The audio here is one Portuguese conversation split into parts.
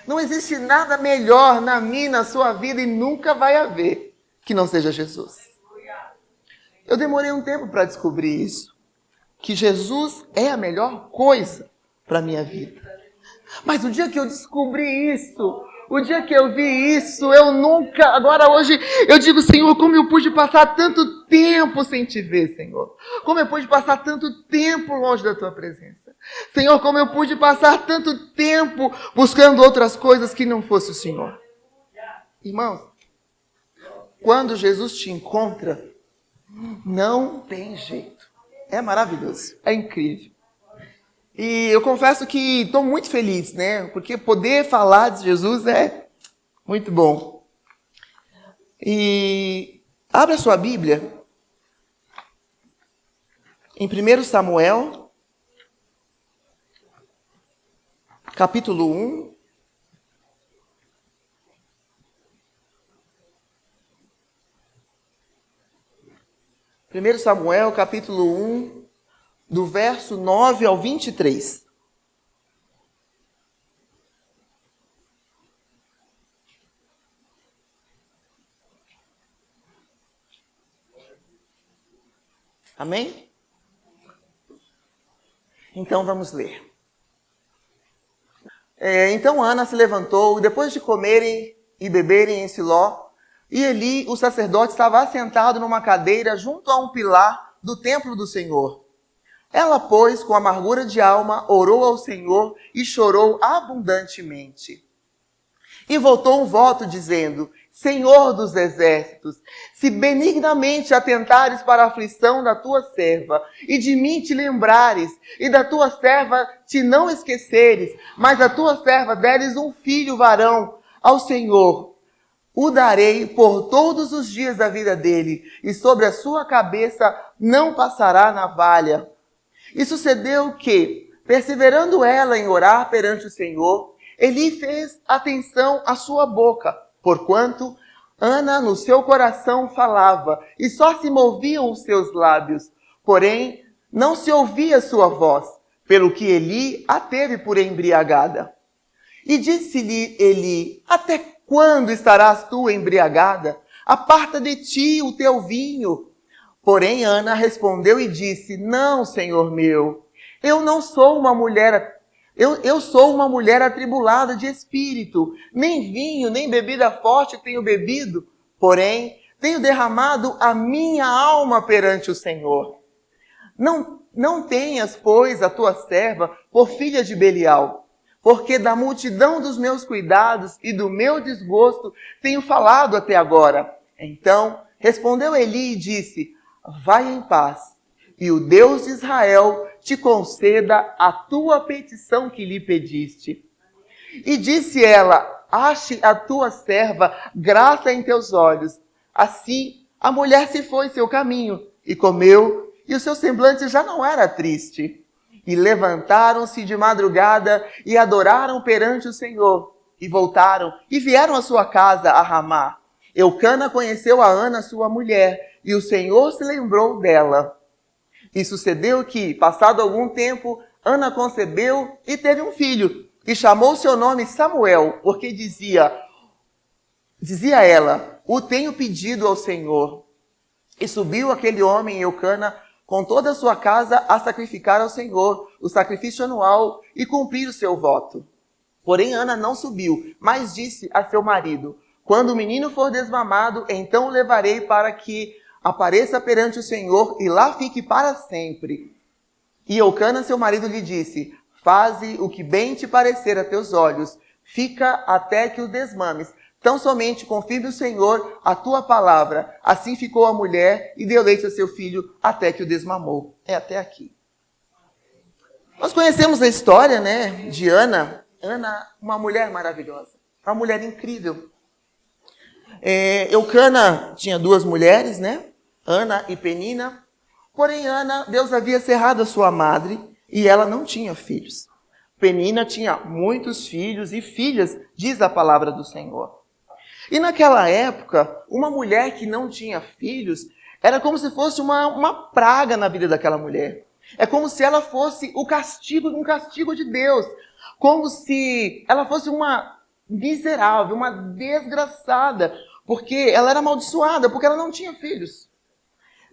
Não existe nada melhor na minha, na sua vida, e nunca vai haver que não seja Jesus. Eu demorei um tempo para descobrir isso. Que Jesus é a melhor coisa para a minha vida. Mas o dia que eu descobri isso, o dia que eu vi isso, eu nunca... Agora hoje eu digo, Senhor, como eu pude passar tanto tempo sem te ver, Senhor. Como eu pude passar tanto tempo longe da tua presença. Senhor, como eu pude passar tanto tempo buscando outras coisas que não fosse o Senhor. Irmãos, quando Jesus te encontra, não tem jeito. É maravilhoso, é incrível. E eu confesso que estou muito feliz, né? Porque poder falar de Jesus é muito bom. E abra sua Bíblia em 1 Samuel, capítulo 1. Primeiro Samuel, capítulo 1, do verso 9 ao 23. Amém? Então vamos ler. Então Ana se levantou, e depois de comerem e beberem em Siló, e Eli, o sacerdote, estava assentado numa cadeira junto a um pilar do templo do Senhor. Ela, pois, com amargura de alma, orou ao Senhor e chorou abundantemente. E voltou um voto dizendo: Senhor dos exércitos, se benignamente atentares para a aflição da tua serva, e de mim te lembrares, e da tua serva te não esqueceres, mas a tua serva deres um filho varão ao Senhor, o darei por todos os dias da vida dele, e sobre a sua cabeça não passará navalha. E sucedeu que, perseverando ela em orar perante o Senhor, Eli fez atenção à sua boca, porquanto Ana no seu coração falava, e só se moviam os seus lábios, porém não se ouvia sua voz, pelo que Eli a teve por embriagada. E disse-lhe Eli: até quando estarás tu embriagada? Aparta de ti o teu vinho. Porém Ana respondeu e disse: não, Senhor meu, eu não sou uma mulher, eu sou uma mulher atribulada de espírito, nem vinho, nem bebida forte tenho bebido, porém tenho derramado a minha alma perante o Senhor. Não tenhas, pois, a tua serva por filha de Belial, porque da multidão dos meus cuidados e do meu desgosto tenho falado até agora. Então respondeu Eli e disse: vai em paz, e o Deus de Israel te conceda a tua petição que lhe pediste. E disse ela: ache a tua serva graça em teus olhos. Assim a mulher se foi seu caminho, e comeu, e o seu semblante já não era triste. E levantaram-se de madrugada, e adoraram perante o Senhor, e voltaram, e vieram à sua casa a Ramá. Eucana conheceu a Ana, sua mulher, e o Senhor se lembrou dela. E sucedeu que, passado algum tempo, Ana concebeu e teve um filho, e chamou seu nome Samuel, porque dizia ela: o tenho pedido ao Senhor. E subiu aquele homem, Eucana, com toda a sua casa, a sacrificar ao Senhor o sacrifício anual e cumprir o seu voto. Porém Ana não subiu, mas disse a seu marido: quando o menino for desmamado, então o levarei para que apareça perante o Senhor e lá fique para sempre. E Eucana, seu marido, lhe disse: faze o que bem te parecer a teus olhos, fica até que o desmames. Tão somente confirme o Senhor a tua palavra. Assim ficou a mulher e deu leite a seu filho até que o desmamou. É até aqui. Nós conhecemos a história, né, de Ana. Ana, uma mulher maravilhosa, uma mulher incrível. Eucana tinha duas mulheres, né? Ana e Penina. Porém, Ana, Deus havia cerrado a sua madre e ela não tinha filhos. Penina tinha muitos filhos e filhas, diz a palavra do Senhor. E naquela época, uma mulher que não tinha filhos era como se fosse uma praga na vida daquela mulher. É como se ela fosse um castigo de Deus. Como se ela fosse miserável, uma desgraçada, porque ela era amaldiçoada, porque ela não tinha filhos.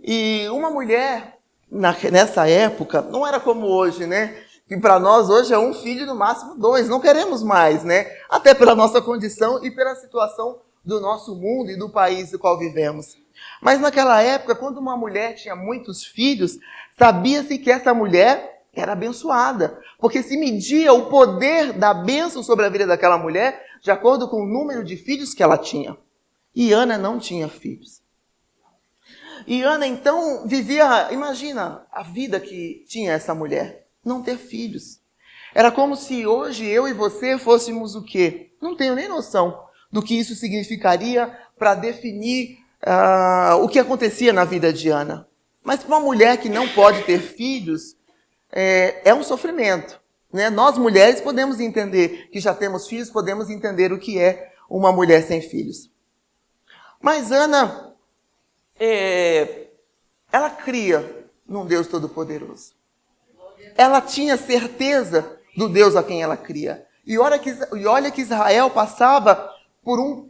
E uma mulher, nessa época, não era como hoje, né? Que para nós hoje é um filho, no máximo 2, não queremos mais, né? Até pela nossa condição e pela situação do nosso mundo e do país no qual vivemos. Mas naquela época, quando uma mulher tinha muitos filhos, sabia-se que essa mulher era abençoada, porque se media o poder da bênção sobre a vida daquela mulher de acordo com o número de filhos que ela tinha. E Ana não tinha filhos. E Ana então vivia, imagina a vida que tinha essa mulher, não ter filhos. Era como se hoje eu e você fôssemos o quê? Não tenho nem noção do que isso significaria para definir o que acontecia na vida de Ana. Mas para uma mulher que não pode ter filhos, é um sofrimento. Né? Nós mulheres podemos entender que já temos filhos, podemos entender o que é uma mulher sem filhos. Mas Ana, ela cria num Deus Todo-Poderoso. Ela tinha certeza do Deus a quem ela cria. E olha que Israel passava por um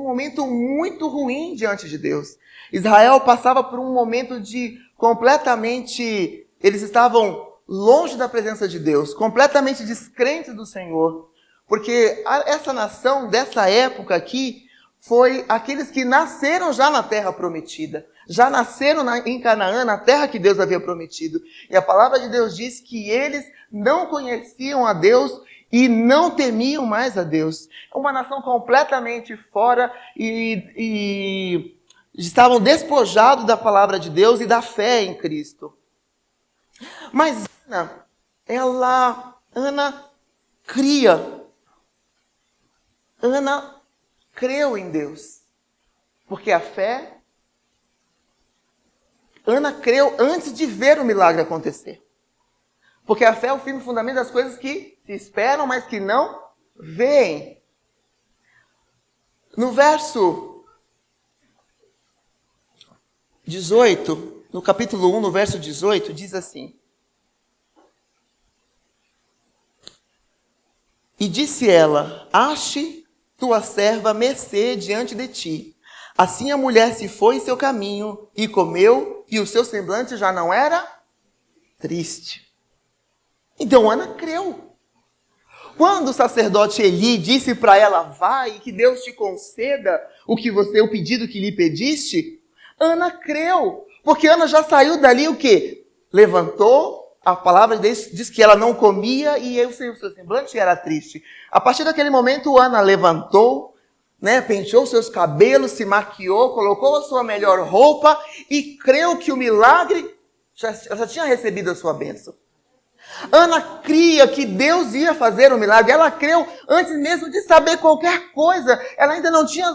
momento muito ruim diante de Deus. Israel passava por um momento de completamente... Eles estavam longe da presença de Deus, completamente descrentes do Senhor. Porque essa nação dessa época aqui foi aqueles que nasceram já na terra prometida. Já nasceram em Canaã, na terra que Deus havia prometido. E a palavra de Deus diz que eles não conheciam a Deus e não temiam mais a Deus. É uma nação completamente fora e estavam despojados da palavra de Deus e da fé em Cristo. Mas Ana cria. Ana creu em Deus. Porque a fé... Ana creu antes de ver o milagre acontecer. Porque a fé é o firme fundamento das coisas que se esperam, mas que não veem. No verso 18, no capítulo 1, no verso 18, diz assim: E disse ela, ache tua serva mercê diante de ti. Assim a mulher se foi em seu caminho e comeu, e o seu semblante já não era triste. Então Ana creu. Quando o sacerdote Eli disse para ela, vai, que Deus te conceda o pedido que lhe pediste, Ana creu. Porque Ana já saiu dali o quê? Levantou, a palavra de Deus diz que ela não comia e o seu semblante era triste. A partir daquele momento, Ana levantou, penteou seus cabelos, se maquiou, colocou a sua melhor roupa e creu que o milagre já tinha recebido a sua bênção. Ana cria que Deus ia fazer o milagre. Ela creu antes mesmo de saber qualquer coisa. Ela ainda não tinha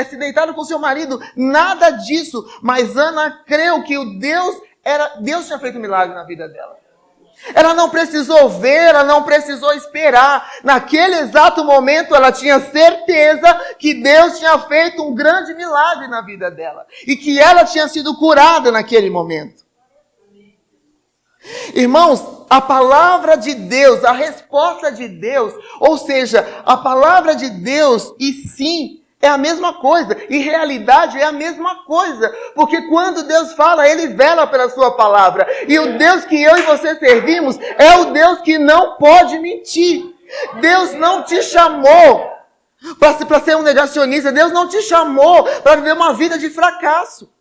se deitado com seu marido, nada disso. Mas Ana creu que Deus tinha feito um milagre na vida dela. Ela não precisou ver, ela não precisou esperar. Naquele exato momento, ela tinha certeza que Deus tinha feito um grande milagre na vida dela. E que ela tinha sido curada naquele momento. Irmãos, a palavra de Deus, a resposta de Deus, ou seja, a palavra de Deus e sim, é a mesma coisa, e realidade é a mesma coisa, porque quando Deus fala, Ele vela pela sua palavra, e o Deus que eu e você servimos é o Deus que não pode mentir. Deus não te chamou para ser um negacionista, Deus não te chamou para viver uma vida de fracasso.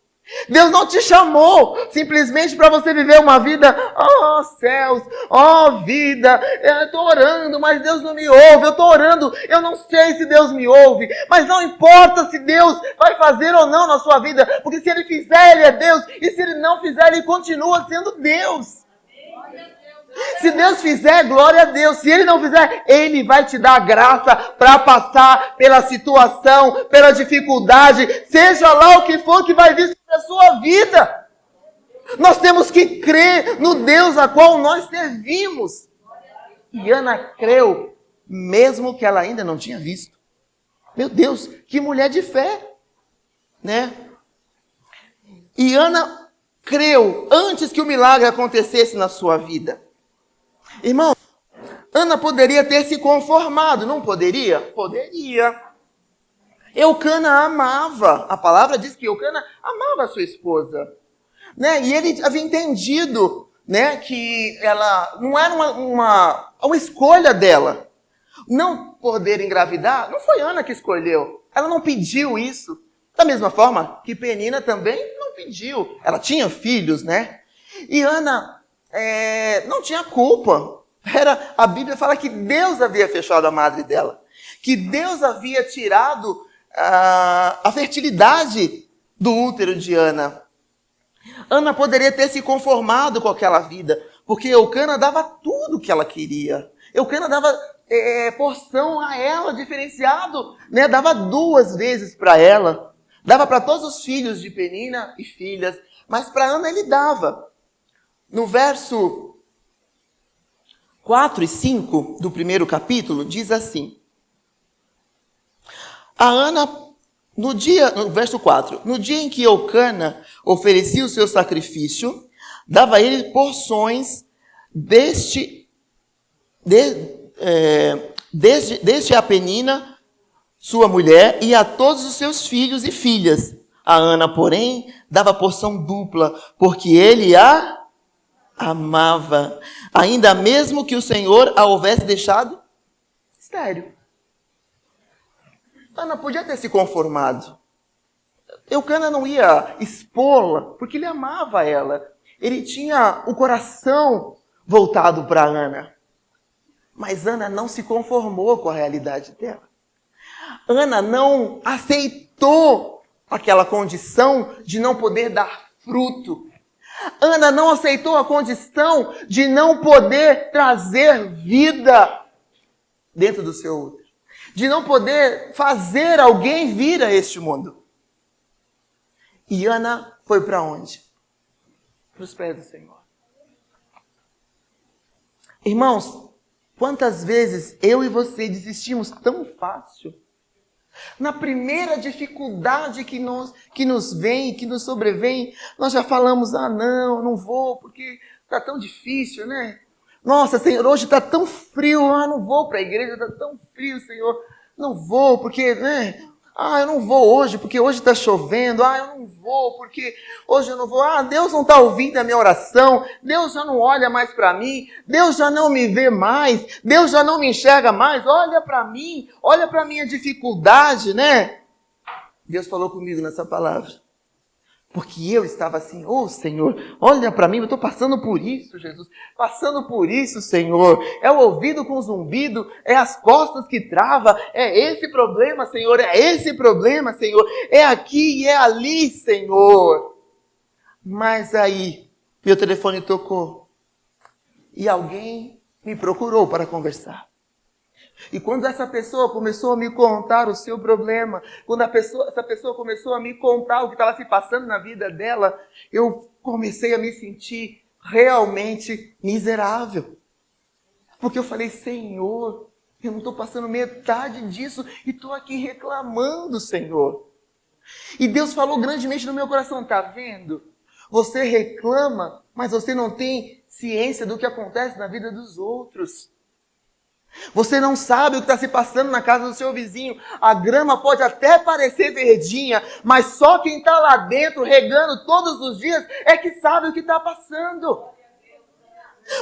Deus não te chamou simplesmente para você viver uma vida, oh céus, oh vida, eu estou orando, mas Deus não me ouve, eu estou orando, eu não sei se Deus me ouve, mas não importa se Deus vai fazer ou não na sua vida, porque se Ele fizer, Ele é Deus, e se Ele não fizer, Ele continua sendo Deus. Se Deus fizer, glória a Deus. Se Ele não fizer, Ele vai te dar a graça para passar pela situação, pela dificuldade, seja lá o que for que vai vir sobre a sua vida. Nós temos que crer no Deus a qual nós servimos. E Ana creu, mesmo que ela ainda não tinha visto. Meu Deus, que mulher de fé, né? E Ana creu antes que o milagre acontecesse na sua vida. Irmão, Ana poderia ter se conformado, não poderia? Poderia. Eucana amava, a palavra diz que Eucana amava a sua esposa, né? E ele havia entendido, né, que ela não era uma escolha dela. Não poder engravidar, não foi Ana que escolheu, ela não pediu isso. Da mesma forma que Penina também não pediu, ela tinha filhos, né? E Ana não tinha culpa. A Bíblia fala que Deus havia fechado a madre dela, que Deus havia tirado a fertilidade do útero de Ana. Ana poderia ter se conformado com aquela vida, porque Eucana dava tudo o que ela queria. Eucana dava porção a ela, diferenciado, né? Dava 2 vezes para ela. Dava para todos os filhos de Penina e filhas, mas para Ana ele dava. No verso 4 e 5 do primeiro capítulo, diz assim: a Ana, no verso 4, no dia em que Eucana oferecia o seu sacrifício, dava a ele porções desde a Penina, sua mulher, e a todos os seus filhos e filhas. A Ana, porém, dava porção dupla, porque ele a amava, ainda mesmo que o Senhor a houvesse deixado estéril. Ana podia ter se conformado. Eucana não ia expô-la, porque ele amava ela. Ele tinha o coração voltado para Ana. Mas Ana não se conformou com a realidade dela. Ana não aceitou aquela condição de não poder dar fruto. Ana não aceitou a condição de não poder trazer vida dentro do seu útero, de não poder fazer alguém vir a este mundo. E Ana foi para onde? Para os pés do Senhor. Irmãos, quantas vezes eu e você desistimos tão fácil? Na primeira dificuldade que nos vem, que nos sobrevém, nós já falamos, não vou, porque está tão difícil, né? Nossa, Senhor, hoje está tão frio, não vou para a igreja, está tão frio, Senhor, não vou, porque, né? Eu não vou hoje, porque hoje está chovendo. Eu não vou, porque hoje eu não vou. Deus não está ouvindo a minha oração. Deus já não olha mais para mim. Deus já não me vê mais. Deus já não me enxerga mais. Olha para mim, olha para a minha dificuldade, né? Deus falou comigo nessa palavra. Porque eu estava assim, Senhor, olha para mim, eu estou passando por isso, Jesus. Passando por isso, Senhor. É o ouvido com zumbido, é as costas que trava, é esse problema, Senhor, é esse problema, Senhor. É aqui e é ali, Senhor. Mas aí, meu telefone tocou e alguém me procurou para conversar. E quando essa pessoa começou a me contar o seu problema, quando essa pessoa começou a me contar o que estava se passando na vida dela, eu comecei a me sentir realmente miserável. Porque eu falei, Senhor, eu não estou passando metade disso e estou aqui reclamando, Senhor. E Deus falou grandemente no meu coração, tá vendo? Você reclama, mas você não tem ciência do que acontece na vida dos outros. Você não sabe o que está se passando na casa do seu vizinho. A grama pode até parecer verdinha, mas só quem está lá dentro regando todos os dias é que sabe o que está passando.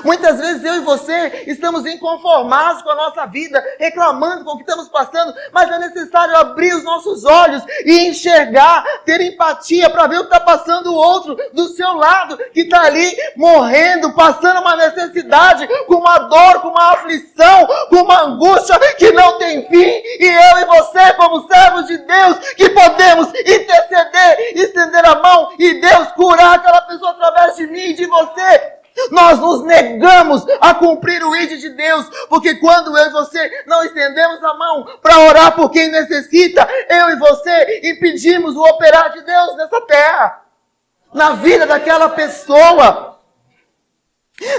Muitas vezes eu e você estamos inconformados com a nossa vida, reclamando com o que estamos passando, mas é necessário abrir os nossos olhos e enxergar, ter empatia para ver o que está passando o outro do seu lado, que está ali morrendo, passando uma necessidade, com uma dor, com uma aflição, com uma angústia que não tem fim. E eu e você, como servos de Deus, que podemos interceder, estender a mão e Deus curar aquela pessoa através de mim e de você. Nós nos negamos a cumprir o ID de Deus, porque quando eu e você não estendemos a mão para orar por quem necessita, eu e você impedimos o operar de Deus nessa terra, na vida daquela pessoa.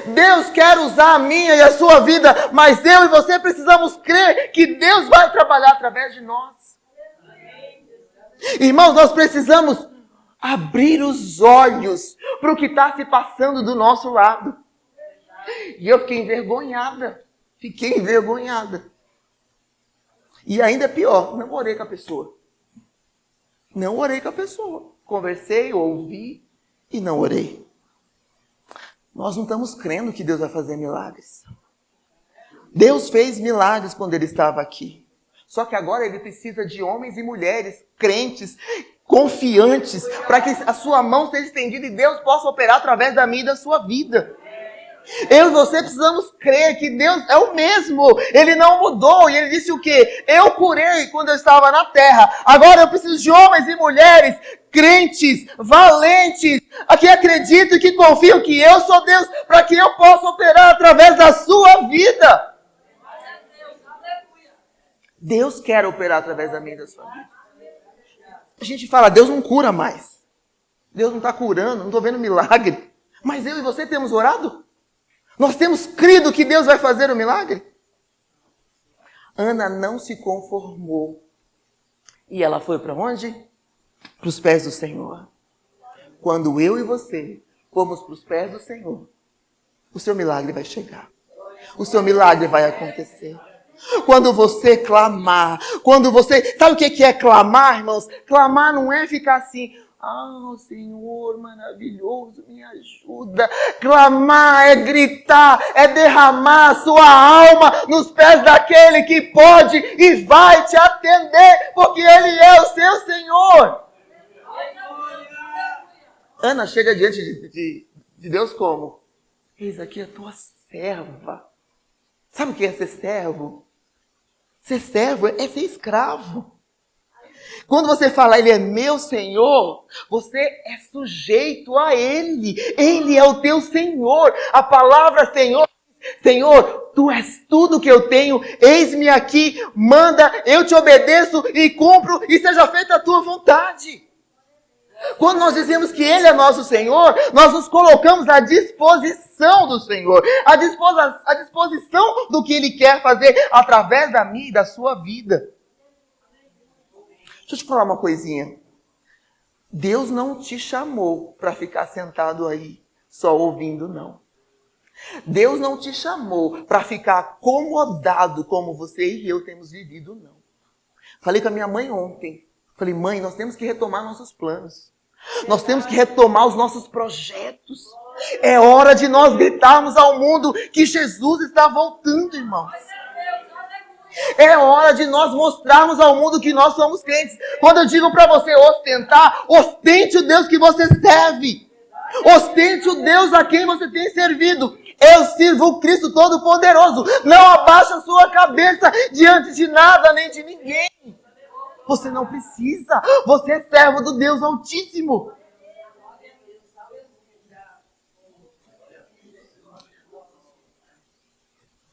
Deus quer usar a minha e a sua vida, mas eu e você precisamos crer que Deus vai trabalhar através de nós. Irmãos, nós precisamos abrir os olhos para o que está se passando do nosso lado. E eu fiquei envergonhada. Fiquei envergonhada. E ainda é pior, não orei com a pessoa. Não orei com a pessoa. Conversei, ouvi e não orei. Nós não estamos crendo que Deus vai fazer milagres. Deus fez milagres quando Ele estava aqui. Só que agora Ele precisa de homens e mulheres, crentes, confiantes, para que a sua mão seja estendida e Deus possa operar através da minha e da sua vida. Eu e você precisamos crer que Deus é o mesmo. Ele não mudou. E Ele disse o quê? Eu curei quando eu estava na terra. Agora eu preciso de homens e mulheres crentes, valentes, que acreditam e que confiam que eu sou Deus, para que eu possa operar através da sua vida. Deus quer operar através da minha e da sua vida. A gente fala, Deus não cura mais. Deus não está curando, não estou vendo milagre. Mas eu e você temos orado? Nós temos crido que Deus vai fazer o milagre? Ana não se conformou. E ela foi para onde? Para os pés do Senhor. Quando eu e você formos para os pés do Senhor, o seu milagre vai chegar. O seu milagre vai acontecer. Quando você clamar, quando você... Sabe o que é clamar, irmãos? Clamar não é ficar assim... Ah, Senhor, maravilhoso, me ajuda. Clamar é gritar, é derramar a sua alma nos pés daquele que pode e vai te atender, porque Ele é o seu Senhor. Ana chega diante de Deus como? Eis aqui a tua serva. Sabe o que é ser servo? Ser servo é ser escravo. Quando você fala, Ele é meu Senhor, você é sujeito a Ele. Ele é o teu Senhor. A palavra Senhor, Senhor, Tu és tudo que eu tenho. Eis-me aqui, manda, eu te obedeço e cumpro e seja feita a Tua vontade. Quando nós dizemos que Ele é nosso Senhor, nós nos colocamos à disposição do Senhor. À disposição do que Ele quer fazer através da minha e da sua vida. Deixa eu te falar uma coisinha. Deus não te chamou para ficar sentado aí, só ouvindo, não. Deus não te chamou para ficar acomodado como você e eu temos vivido, não. Falei com a minha mãe ontem. Falei, mãe, nós temos que retomar nossos planos. Nós temos que retomar os nossos projetos. É hora de nós gritarmos ao mundo que Jesus está voltando, irmãos. É hora de nós mostrarmos ao mundo que nós somos crentes. Quando eu digo para você ostentar, ostente o Deus que você serve. Ostente o Deus a quem você tem servido. Eu sirvo o Cristo Todo-Poderoso. Não abaixe a sua cabeça diante de nada nem de ninguém. Você não precisa. Você é servo do Deus Altíssimo.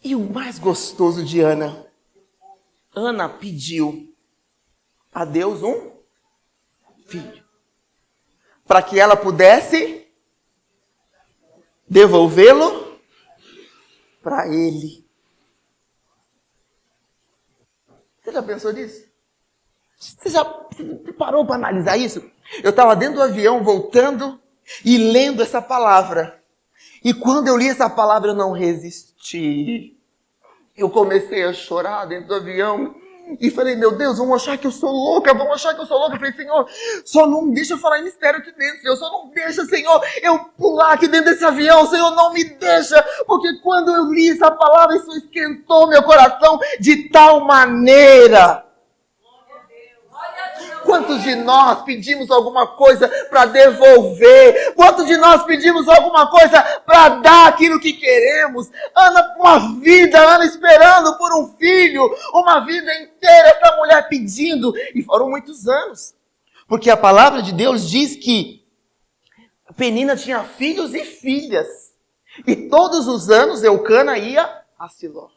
E o mais gostoso de Ana... Ana pediu a Deus um filho, para que ela pudesse devolvê-lo para ele. Você já pensou nisso? Você já parou para analisar isso? Eu estava dentro do avião, voltando e lendo essa palavra. E quando eu li essa palavra, eu não resisti. Eu comecei a chorar dentro do avião e falei, meu Deus, vão achar que eu sou louca, vão achar que eu sou louca. Eu falei, Senhor, só não deixa eu falar em mistério aqui dentro, Senhor, só não deixa, Senhor, eu pular aqui dentro desse avião, Senhor, não me deixa, porque quando eu li essa palavra, isso esquentou meu coração de tal maneira. Quantos de nós pedimos alguma coisa para devolver? Quantos de nós pedimos alguma coisa para dar aquilo que queremos? Ana, uma vida, Ana esperando por um filho, uma vida inteira, essa mulher pedindo. E foram muitos anos. Porque a palavra de Deus diz que Penina tinha filhos e filhas. E todos os anos Eucana ia a Siló.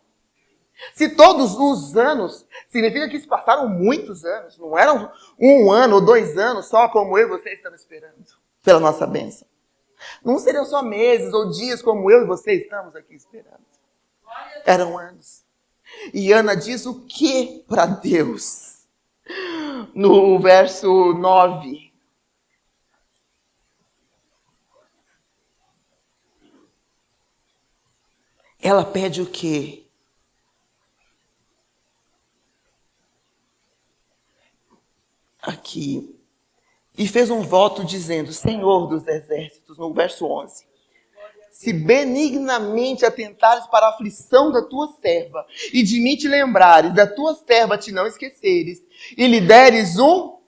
Se todos os anos, significa que se passaram muitos anos. Não eram 1 ano ou 2 anos só como eu e você estamos esperando pela nossa bênção. Não seriam só meses ou dias como eu e você estamos aqui esperando. Eram anos. E Ana diz o que para Deus? No verso 9. Ela pede o quê? aqui e fez um voto dizendo: Senhor dos exércitos, no verso 11, se benignamente atentares para a aflição da tua serva, e de mim te lembrares, da tua serva te não esqueceres, e lhe deres um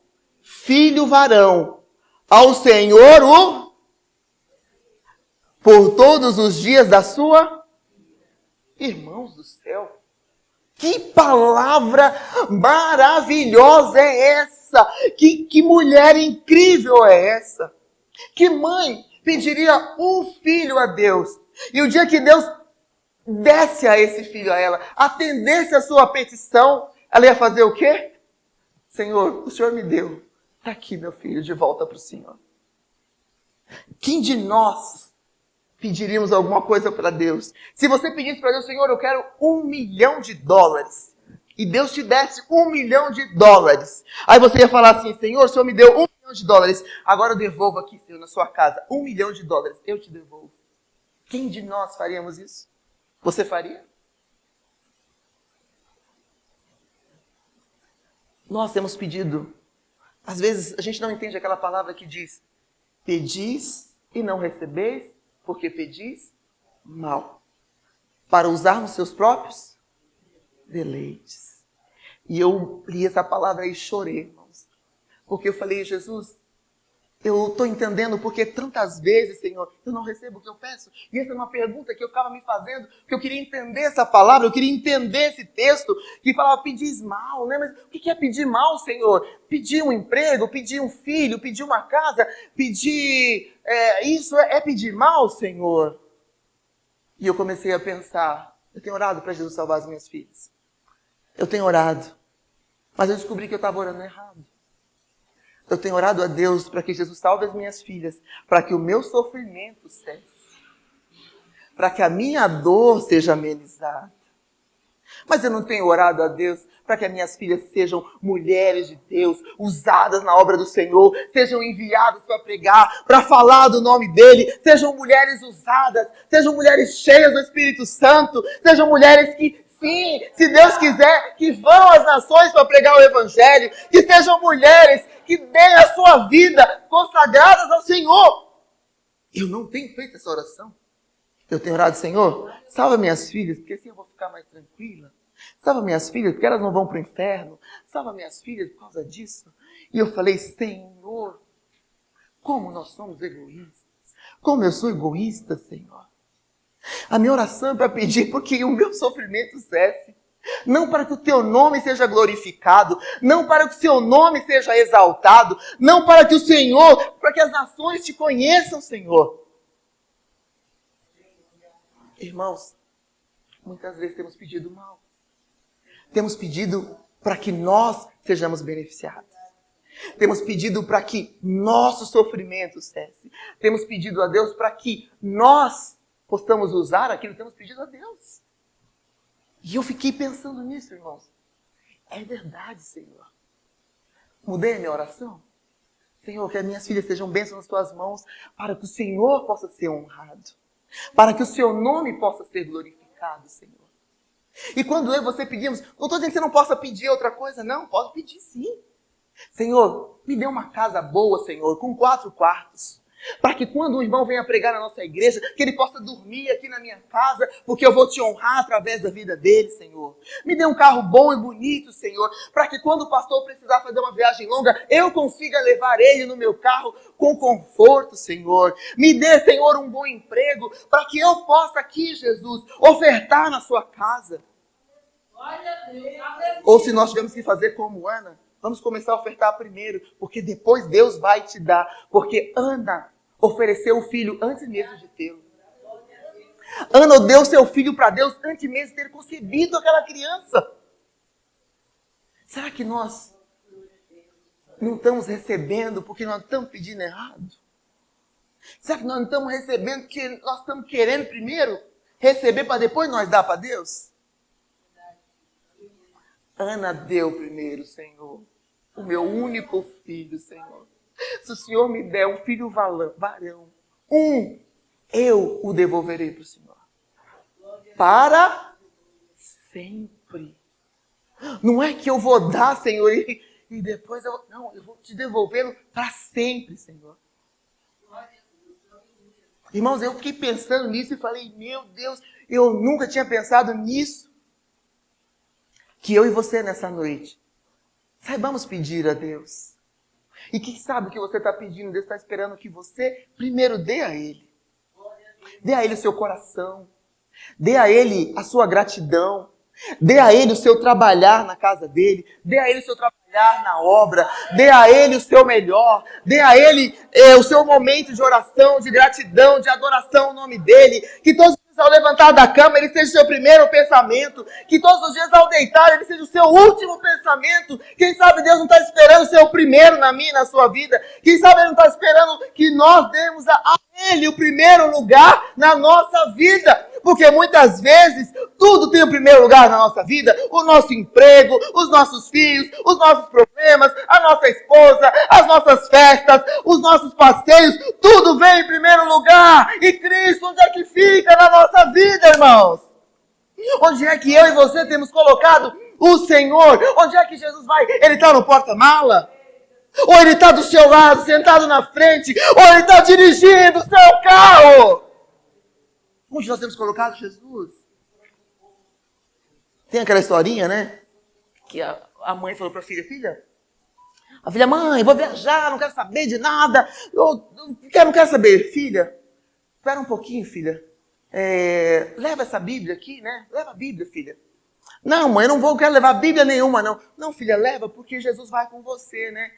filho varão, ao Senhor por todos os dias da sua... Irmãos do céu, que palavra maravilhosa é essa? Que mulher incrível é essa? Que mãe pediria um filho a Deus? E o dia que Deus desse a esse filho a ela, atendesse a sua petição, ela ia fazer o quê? Senhor, o Senhor me deu. Está aqui meu filho, de volta para o Senhor. Quem de nós pediríamos alguma coisa para Deus? Se você pedisse para Deus: Senhor, eu quero $1 milhão, e Deus te desse $1 milhão, aí você ia falar assim: Senhor, o Senhor me deu $1 milhão, agora eu devolvo aqui, Senhor, na sua casa, $1 milhão, eu te devolvo. Quem de nós faríamos isso? Você faria? Nós temos pedido. Às vezes a gente não entende aquela palavra que diz: pedis e não recebeis, porque pedis mal, para usar nos seus próprios deleites. E eu li essa palavra e chorei, irmãos. Porque eu falei: Jesus, eu estou entendendo porque tantas vezes, Senhor, eu não recebo o que eu peço. E essa é uma pergunta que eu ficava me fazendo, porque eu queria entender essa palavra, eu queria entender esse texto, que falava pedis mal, né? Mas o que é pedir mal, Senhor? Pedir um emprego, pedir um filho, pedir uma casa, pedir... isso é pedir mal, Senhor? E eu comecei a pensar: eu tenho orado para Jesus salvar as minhas filhas. Eu tenho orado, mas eu descobri que eu estava orando errado. Eu tenho orado a Deus para que Jesus salve as minhas filhas, para que o meu sofrimento cesse, para que a minha dor seja amenizada. Mas eu não tenho orado a Deus para que as minhas filhas sejam mulheres de Deus, usadas na obra do Senhor, sejam enviadas para pregar, para falar do nome dEle, sejam mulheres usadas, sejam mulheres cheias do Espírito Santo, sejam mulheres que, sim, se Deus quiser, que vão às nações para pregar o Evangelho, que sejam mulheres que deem a sua vida consagradas ao Senhor. Eu não tenho feito essa oração. Eu tenho orado: Senhor, salva minhas filhas, porque assim eu vou ficar mais tranquila. Salva minhas filhas, porque elas não vão para o inferno. Salva minhas filhas por causa disso. E eu falei: Senhor, como nós somos egoístas. Como eu sou egoísta, Senhor. A minha oração é para pedir porque o meu sofrimento cesse. Não para que o teu nome seja glorificado, não para que o seu nome seja exaltado, não para que o Senhor, para que as nações te conheçam, Senhor. Irmãos, muitas vezes temos pedido mal. Temos pedido para que nós sejamos beneficiados. Temos pedido para que nosso sofrimento cesse. Temos pedido a Deus para que nós possamos usar aquilo que temos pedido a Deus. E eu fiquei pensando nisso, irmãos. É verdade, Senhor. Mudei a minha oração. Senhor, que as minhas filhas sejam bênçãos nas tuas mãos, para que o Senhor possa ser honrado. Para que o seu nome possa ser glorificado, Senhor. E quando eu e você pedimos, não estou dizendo que você não possa pedir outra coisa, não. Pode pedir sim. Senhor, me dê uma casa boa, Senhor, com 4 quartos. Para que quando o irmão venha pregar na nossa igreja, que ele possa dormir aqui na minha casa, porque eu vou te honrar através da vida dele, Senhor. Me dê um carro bom e bonito, Senhor, para que quando o pastor precisar fazer uma viagem longa, eu consiga levar ele no meu carro com conforto, Senhor. Me dê, Senhor, um bom emprego, para que eu possa aqui, Jesus, ofertar na sua casa. Ou se nós tivermos que fazer como Ana, vamos começar a ofertar primeiro, porque depois Deus vai te dar. Porque Ana ofereceu o filho antes mesmo de tê-lo. Ana deu seu filho para Deus antes mesmo de ter concebido aquela criança. Será que nós não estamos recebendo porque nós estamos pedindo errado? Será que nós não estamos recebendo porque nós estamos querendo primeiro receber para depois nós dar para Deus? Ana deu primeiro, Senhor, o meu único filho, Senhor. Se o Senhor me der um filho varão, eu o devolverei para o Senhor. Para sempre. Não é que eu vou dar, Senhor, e e depois eu vou te devolvê-lo para sempre, Senhor. Irmãos, eu fiquei pensando nisso e falei, meu Deus, eu nunca tinha pensado nisso. Que eu e você nessa noite, saibamos pedir a Deus. E quem sabe o que você está pedindo, Deus está esperando que você primeiro dê a Ele. Dê a Ele o seu coração. Dê a Ele a sua gratidão. Dê a Ele o seu trabalhar na casa dEle. Dê a Ele o seu trabalhar na obra. Dê a Ele o seu melhor. Dê a Ele o seu momento de oração, de gratidão, de adoração ao nome dEle. Que todos os dias ao levantar da cama Ele seja o seu primeiro pensamento. Que todos os dias ao deitar Ele seja o seu último pensamento. Quem sabe Deus não está esperando ser o primeiro na minha e na sua vida. Quem sabe Ele não está esperando que nós demos a Ele o primeiro lugar na nossa vida. Porque muitas vezes tudo tem o primeiro lugar na nossa vida. O nosso emprego, os nossos filhos, os nossos problemas, a nossa esposa, as nossas festas, os nossos passeios. Tudo vem em primeiro lugar. E Cristo, onde é que fica na nossa vida, irmãos? Onde é que eu e você temos colocado o Senhor? Onde é que Jesus vai? Ele está no porta-mala? Ou Ele está do seu lado, sentado na frente? Ou Ele está dirigindo o seu carro? Onde nós temos colocado Jesus? Tem aquela historinha, né? Que a mãe falou para a filha, a filha, mãe, vou viajar, não quero saber de nada. Eu não quero saber. Filha, espera um pouquinho, filha. Leva essa Bíblia aqui, né? Leva a Bíblia, filha. Não, mãe, eu não quero levar Bíblia nenhuma, não. Não, filha, leva, porque Jesus vai com você, né?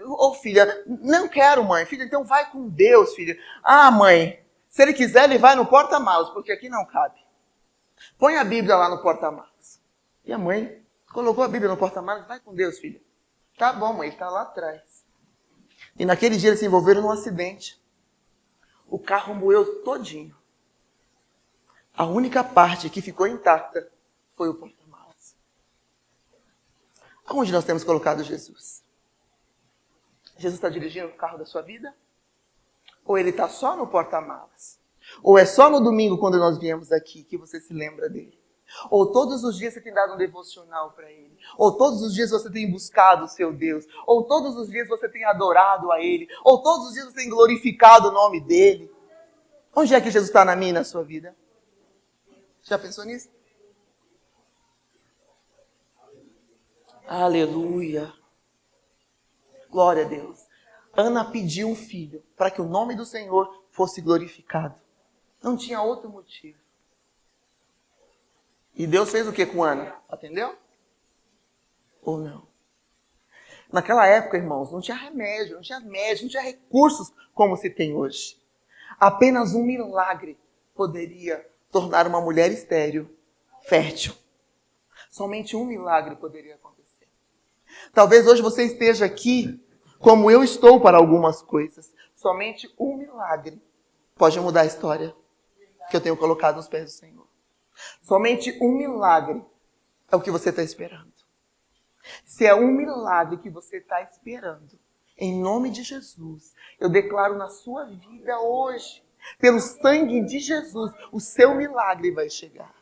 Ô, filha, não quero, mãe. Filha, então vai com Deus, filha. Ah, mãe, se Ele quiser, Ele vai no porta-malas, porque aqui não cabe. Põe a Bíblia lá no porta-malas. E a mãe colocou a Bíblia no porta-malas, vai com Deus, filha. Tá bom, mãe, está lá atrás. E naquele dia eles se envolveram num acidente. O carro moeu todinho. A única parte que ficou intacta foi o porta-malas. Aonde nós temos colocado Jesus? Jesus está dirigindo o carro da sua vida? Ou Ele está só no porta-malas? Ou é só no domingo, quando nós viemos aqui, que você se lembra dele? Ou todos os dias você tem dado um devocional para Ele? Ou todos os dias você tem buscado o seu Deus? Ou todos os dias você tem adorado a Ele? Ou todos os dias você tem glorificado o nome dEle? Onde é que Jesus está na minha e na sua vida? Já pensou nisso? Aleluia. Glória a Deus. Ana pediu um filho para que o nome do Senhor fosse glorificado. Não tinha outro motivo. E Deus fez o que com Ana? Atendeu? Ou não? Naquela época, irmãos, não tinha remédio, não tinha médico, não tinha recursos como se tem hoje. Apenas um milagre poderia tornar uma mulher estéril fértil. Somente um milagre poderia acontecer. Talvez hoje você esteja aqui como eu estou para algumas coisas. Somente um milagre pode mudar a história que eu tenho colocado nos pés do Senhor. Somente um milagre é o que você está esperando. Se é um milagre que você está esperando, em nome de Jesus, eu declaro na sua vida hoje, pelo sangue de Jesus, o seu milagre vai chegar.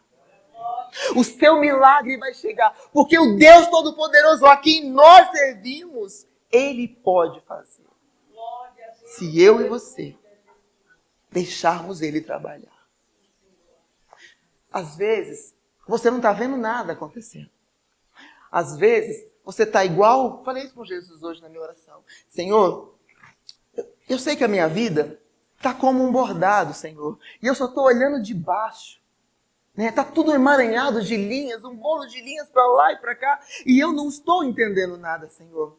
O seu milagre vai chegar, porque o Deus Todo-Poderoso a quem nós servimos, Ele pode fazer. Se eu e você deixarmos Ele trabalhar. Às vezes, você não está vendo nada acontecendo. Às vezes, você está igual... Falei isso com Jesus hoje na minha oração. Senhor, eu sei que a minha vida está como um bordado, Senhor. E eu só estou olhando de baixo. Está tudo emaranhado de linhas, um bolo de linhas para lá e para cá. E eu não estou entendendo nada, Senhor.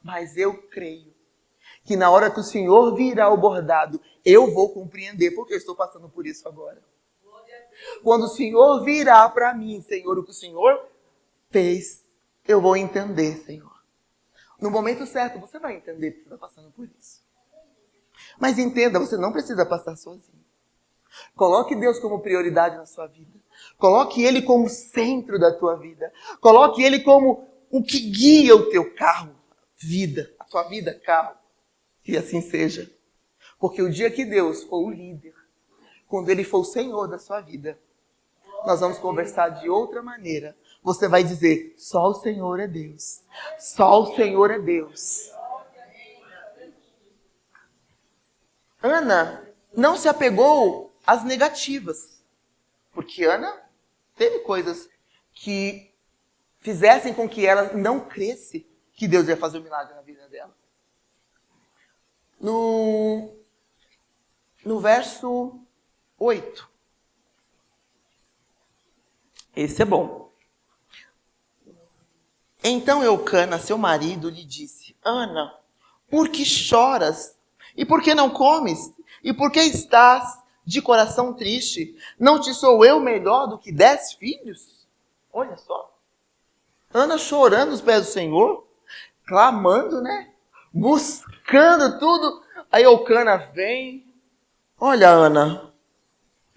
Mas eu creio que na hora que o Senhor virar o bordado, eu vou compreender, porque eu estou passando por isso agora. Quando o Senhor virar para mim, Senhor, o que o Senhor fez, eu vou entender, Senhor. No momento certo, você vai entender que você está passando por isso. Mas entenda, você não precisa passar sozinho. Coloque Deus como prioridade na sua vida. Coloque Ele como centro da tua vida. Coloque Ele como o que guia o teu carro, vida, a tua vida, carro. Que assim seja. Porque o dia que Deus for o líder, quando Ele for o Senhor da sua vida, nós vamos conversar de outra maneira. você vai dizer, só o Senhor é Deus. Só o Senhor é Deus. Ana não se apegou às negativas. Porque Ana teve coisas que fizessem com que ela não cresce que Deus ia fazer um milagre na vida dela. No verso 8. Esse é bom. Então Eucana, seu marido, lhe disse, Ana, por que choras? E por que não comes? E por que estás de coração triste? Não te sou eu melhor do que 10 filhos? Olha só. Ana chorando aos pés do Senhor, clamando, né? Buscando tudo. Aí Eucana vem. Olha, Ana,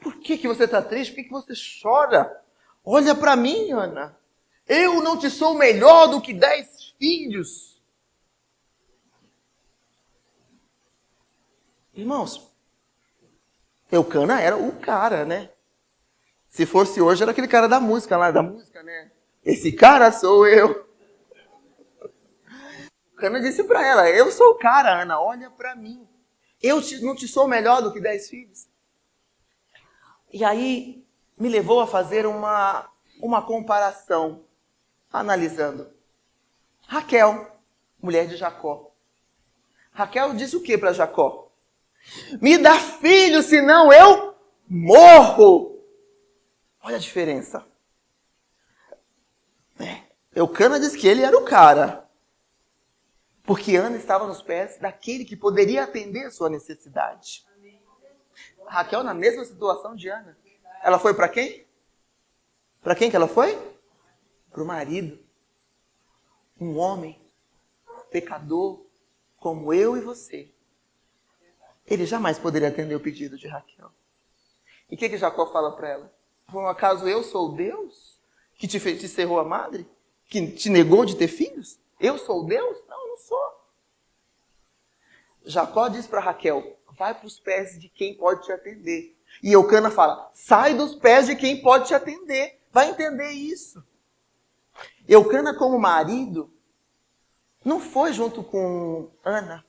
por que você está triste? Por que você chora? Olha para mim, Ana. Eu não te sou melhor do que 10 filhos. Irmãos, Eucana era o cara, né? Se fosse hoje, era aquele cara da música lá, né? Esse cara sou eu. Eucana disse para ela, eu sou o cara, Ana, olha para mim. Não te sou melhor do que 10 filhos. E aí, me levou a fazer uma comparação, analisando. Raquel, mulher de Jacó. Raquel disse o que para Jacó? Me dá filho, senão eu morro. Olha a diferença. Eucana disse que ele era o cara. Porque Ana estava nos pés daquele que poderia atender a sua necessidade. Raquel na mesma situação de Ana. Ela foi para quem? Para quem que ela foi? Para o marido. Um homem, pecador, como eu e você. Ele jamais poderia atender o pedido de Raquel. E o que Jacó fala para ela? Por um acaso eu sou Deus que te cerrou a madre? Que te negou de ter filhos? Eu sou Deus? Não, não sou. Jacó diz para Raquel, vai para os pés de quem pode te atender. E Eucana fala, sai dos pés de quem pode te atender. Vai entender isso. Eucana, como marido, não foi junto com Ana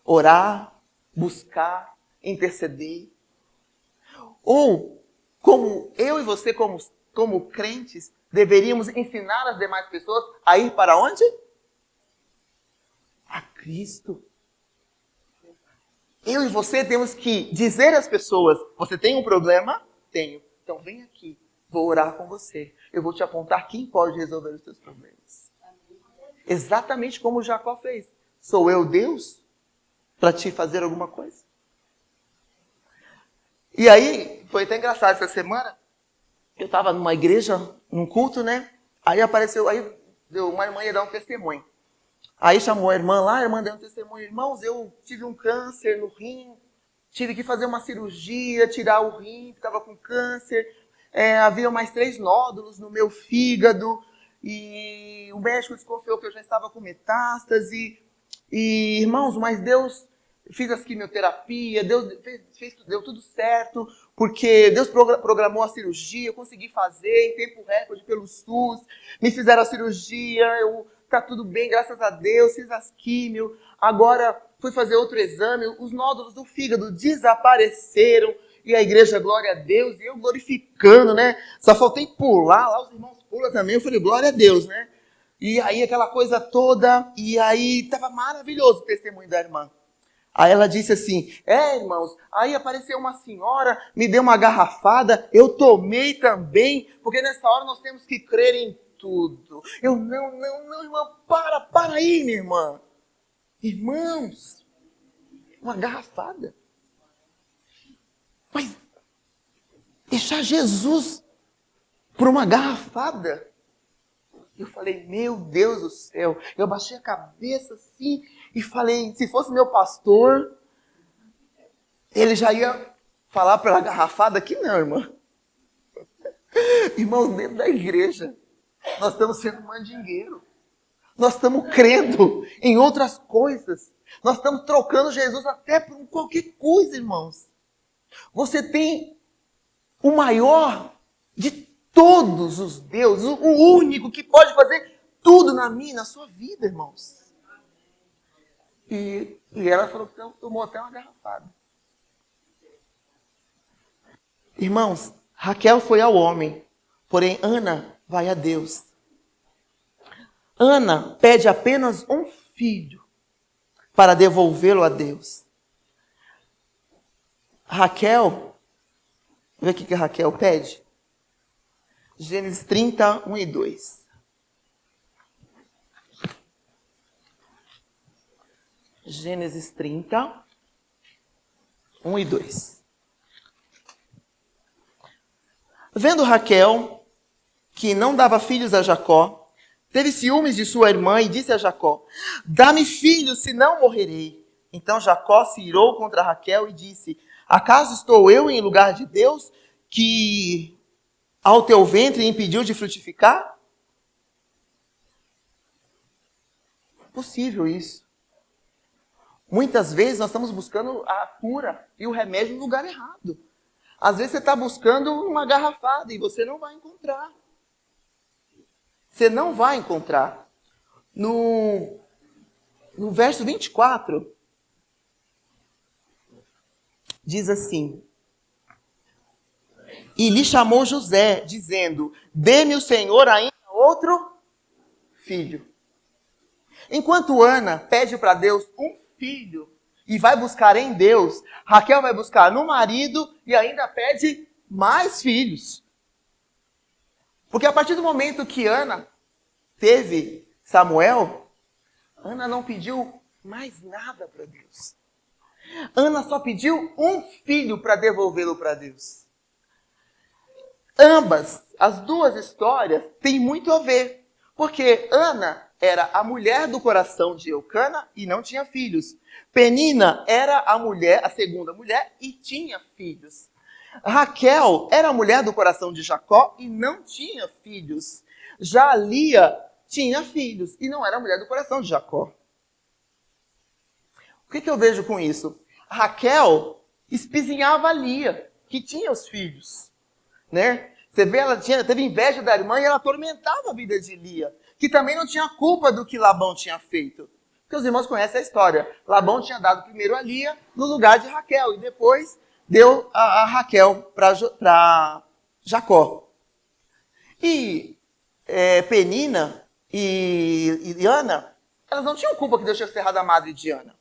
orar, buscar, interceder. Ou, como eu e você, como crentes, deveríamos ensinar as demais pessoas a ir para onde? A Cristo. Eu e você temos que dizer às pessoas, você tem um problema? Tenho. Então vem aqui, vou orar com você. Eu vou te apontar quem pode resolver os seus problemas. Exatamente como Jacó fez. Sou eu Deus para te fazer alguma coisa? E aí, foi até engraçado essa semana, eu estava numa igreja, num culto, né? Aí uma irmã ia dar um testemunho. Aí chamou a irmã lá, a irmã deu um testemunho. Irmãos, eu tive um câncer no rim, tive que fazer uma cirurgia, tirar o rim, estava com câncer. Havia mais 3 nódulos no meu fígado, e o médico desconfiou que eu já estava com metástase. E, irmãos, mas Deus fez as quimioterapia, deu tudo certo, porque Deus programou a cirurgia, eu consegui fazer em tempo recorde pelo SUS, me fizeram a cirurgia, tá tudo bem, graças a Deus, fiz as químio, agora fui fazer outro exame, os nódulos do fígado desapareceram, e a igreja, glória a Deus, e eu glorificando, né? Só faltei pular, lá os irmãos pulam também, eu falei, glória a Deus, né? E aí aquela coisa toda, e aí estava maravilhoso o testemunho da irmã. Aí ela disse assim, irmãos, aí apareceu uma senhora, me deu uma garrafada, eu tomei também, porque nessa hora nós temos que crer em tudo. Eu, não, irmã, para aí, minha irmã. Irmãos, uma garrafada. Mas deixar Jesus por uma garrafada? Eu falei, meu Deus do céu. Eu baixei a cabeça assim e falei, se fosse meu pastor, ele já ia falar para a garrafada que não, irmã. Irmãos, dentro da igreja, nós estamos sendo mandingueiro. Nós estamos crendo em outras coisas. Nós estamos trocando Jesus até por qualquer coisa, irmãos. Você tem o maior de todos os deuses, o único que pode fazer tudo na minha, na sua vida, irmãos. E ela falou que tomou até uma garrafada. Irmãos, Raquel foi ao homem, porém Ana vai a Deus. Ana pede apenas um filho para devolvê-lo a Deus. Raquel, vê o que a Raquel pede? Gênesis 30, 1 e 2. Gênesis 30, 1 e 2. Vendo Raquel que não dava filhos a Jacó, teve ciúmes de sua irmã e disse a Jacó: dá-me filhos, senão morrerei. Então Jacó se irou contra Raquel e disse: acaso estou eu em lugar de Deus, que ao teu ventre impediu de frutificar? Possível isso. Muitas vezes nós estamos buscando a cura e o remédio no lugar errado. Às vezes você está buscando uma garrafada e você não vai encontrar. Você não vai encontrar. No verso 24, diz assim: e lhe chamou José, dizendo: dê-me o Senhor ainda outro filho. Enquanto Ana pede para Deus um filho e vai buscar em Deus, Raquel vai buscar no marido e ainda pede mais filhos. Porque a partir do momento que Ana teve Samuel, Ana não pediu mais nada para Deus. Ana só pediu um filho para devolvê-lo para Deus. Ambas, as duas histórias, têm muito a ver. Porque Ana era a mulher do coração de Eucana e não tinha filhos. Penina era a segunda mulher, e tinha filhos. Raquel era a mulher do coração de Jacó e não tinha filhos. Já Lia tinha filhos e não era a mulher do coração de Jacó. O que eu vejo com isso? Raquel espizinhava a Lia, que tinha os filhos. Né? Você vê, ela teve inveja da irmã e ela atormentava a vida de Lia, que também não tinha culpa do que Labão tinha feito. Porque os irmãos conhecem a história. Labão tinha dado primeiro a Lia no lugar de Raquel e depois deu a Raquel para Jacó. E Penina e Ana, elas não tinham culpa que Deus tinha cerrado a madre de Ana.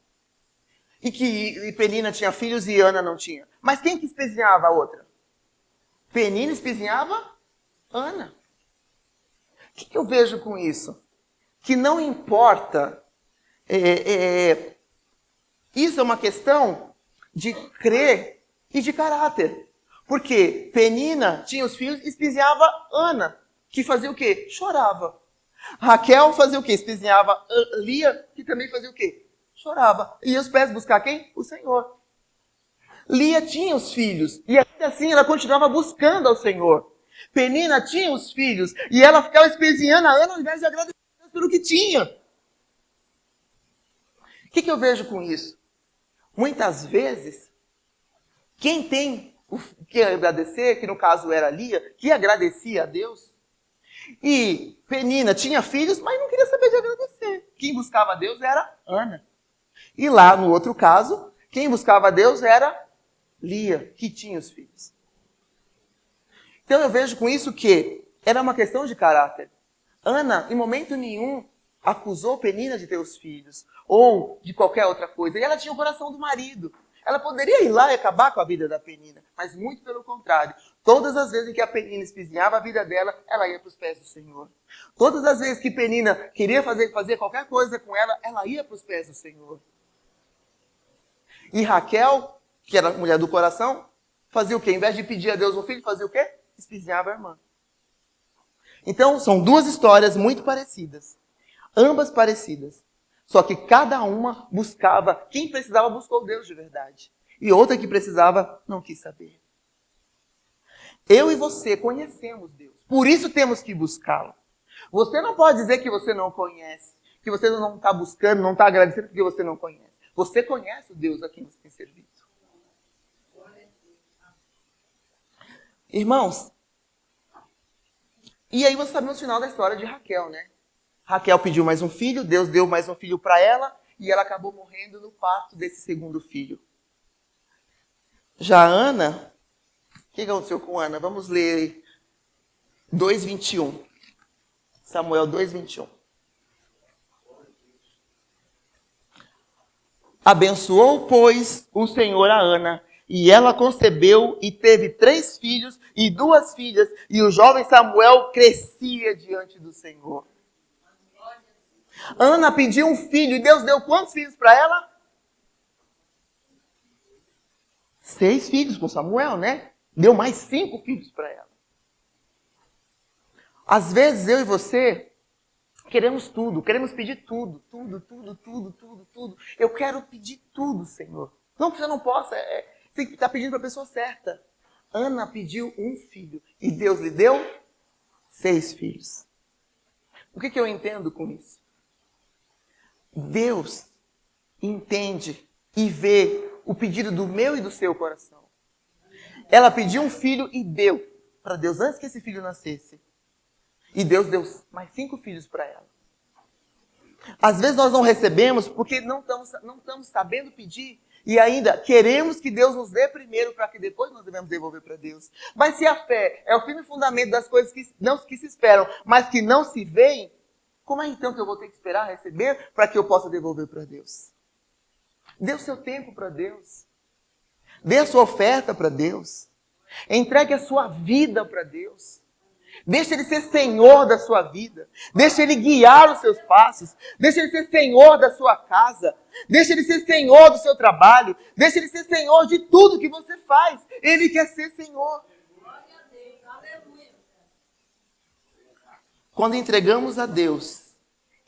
E Penina tinha filhos e Ana não tinha. Mas quem que espezinhava a outra? Penina espezinhava Ana. O que eu vejo com isso? Que não importa. Isso é uma questão de crer e de caráter. Porque Penina tinha os filhos e espezinhava Ana, que fazia o quê? Chorava. Raquel fazia o quê? Espezinhava Lia, que também fazia o quê? Chorava. E os pés buscar quem? O Senhor. Lia tinha os filhos, e ainda assim ela continuava buscando ao Senhor. Penina tinha os filhos, e ela ficava espezinhando a Ana ao invés de agradecer a Deus pelo que tinha. O que eu vejo com isso? Muitas vezes, quem tem o que agradecer, que no caso era Lia, que agradecia a Deus, e Penina tinha filhos, mas não queria saber de agradecer. Quem buscava a Deus era Ana. E lá, no outro caso, quem buscava a Deus era Lia, que tinha os filhos. Então eu vejo com isso que era uma questão de caráter. Ana, em momento nenhum, acusou Penina de ter os filhos, ou de qualquer outra coisa. E ela tinha o coração do marido. Ela poderia ir lá e acabar com a vida da Penina, mas muito pelo contrário. Todas as vezes em que a Penina espezinhava a vida dela, ela ia para os pés do Senhor. Todas as vezes que Penina queria fazer qualquer coisa com ela, ela ia para os pés do Senhor. E Raquel, que era a mulher do coração, fazia o quê? Em vez de pedir a Deus um filho, fazia o quê? Espezinhava a irmã. Então, são duas histórias muito parecidas. Ambas parecidas. Só que cada uma buscava, quem precisava buscou Deus de verdade. E outra que precisava não quis saber. Eu e você conhecemos Deus. Por isso temos que buscá-lo. Você não pode dizer que você não conhece, que você não está buscando, não está agradecendo porque você não conhece. Você conhece o Deus a quem você tem servido. Irmãos, E aí você sabe no final da história de Raquel, né? Raquel pediu mais um filho, Deus deu mais um filho para ela, e ela acabou morrendo no parto desse segundo filho. Já Ana, o que aconteceu com Ana? Vamos ler 2:21. Samuel 2:21. Abençoou, pois, o Senhor a Ana, e ela concebeu e teve 3 filhos e 2 filhas, e o jovem Samuel crescia diante do Senhor. Ana pediu um filho, e Deus deu quantos filhos para ela? 6 filhos com Samuel, né? Deu mais 5 filhos para ela. Às vezes eu e você queremos tudo, queremos pedir tudo. Eu quero pedir tudo, Senhor. Não que você não possa, você tem que estar pedindo para a pessoa certa. Ana pediu um filho e Deus lhe deu 6 filhos. O que eu entendo com isso? Deus entende e vê o pedido do meu e do seu coração. Ela pediu um filho e deu para Deus antes que esse filho nascesse. E Deus deu mais 5 filhos para ela. Às vezes nós não recebemos porque não estamos sabendo pedir. E ainda queremos que Deus nos dê primeiro para que depois nós devemos devolver para Deus. Mas se a fé é o firme fundamento das coisas que se esperam, mas que não se veem, como é então que eu vou ter que esperar receber para que eu possa devolver para Deus? Dê o seu tempo para Deus. Dê a sua oferta para Deus. Entregue a sua vida para Deus. Deixe Ele ser Senhor da sua vida. Deixe Ele guiar os seus passos. Deixe Ele ser Senhor da sua casa. Deixe Ele ser Senhor do seu trabalho. Deixe Ele ser Senhor de tudo que você faz. Ele quer ser Senhor. Quando entregamos a Deus,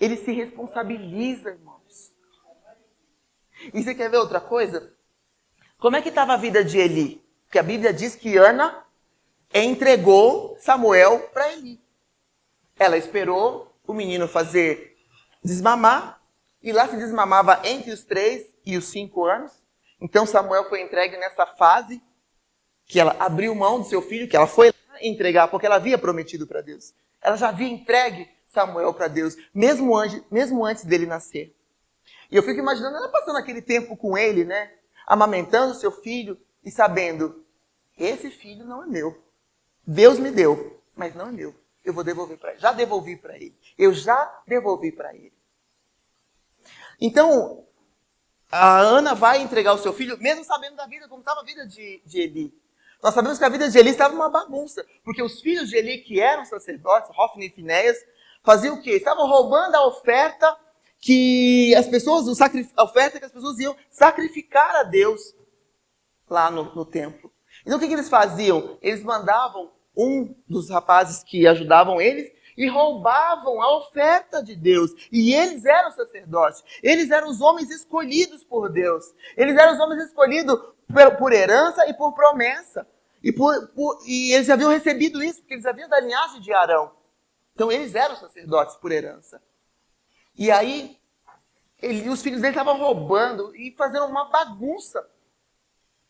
Ele se responsabiliza, irmãos. E você quer ver outra coisa? Como é que estava a vida de Eli? Porque a Bíblia diz que Ana entregou Samuel para Eli. Ela esperou o menino fazer desmamar, e lá se desmamava entre os 3 e os 5 anos. Então Samuel foi entregue nessa fase que ela abriu mão do seu filho, que ela foi lá entregar, porque ela havia prometido para Deus. Ela já havia entregue Samuel para Deus, mesmo antes dele nascer. E eu fico imaginando ela passando aquele tempo com ele, né? Amamentando seu filho e sabendo, esse filho não é meu. Deus me deu, mas não é meu. Eu vou devolver para ele. Já devolvi para ele. Eu já devolvi para ele. Então, a Ana vai entregar o seu filho, mesmo sabendo da vida, como estava a vida de Eli. Nós sabemos que a vida de Eli estava uma bagunça, porque os filhos de Eli, que eram sacerdotes, Hofni e Finéias, faziam o quê? Estavam roubando a oferta que as pessoas, a oferta que as pessoas iam sacrificar a Deus lá no templo. Então o que eles faziam? Eles mandavam um dos rapazes que ajudavam eles e roubavam a oferta de Deus. E eles eram sacerdotes. Eles eram os homens escolhidos por Deus. Eles eram os homens escolhidos por herança e por promessa. E eles haviam recebido isso, porque eles haviam da linhagem de Arão. Então eles eram sacerdotes por herança. E aí, os filhos dele estavam roubando e fazendo uma bagunça.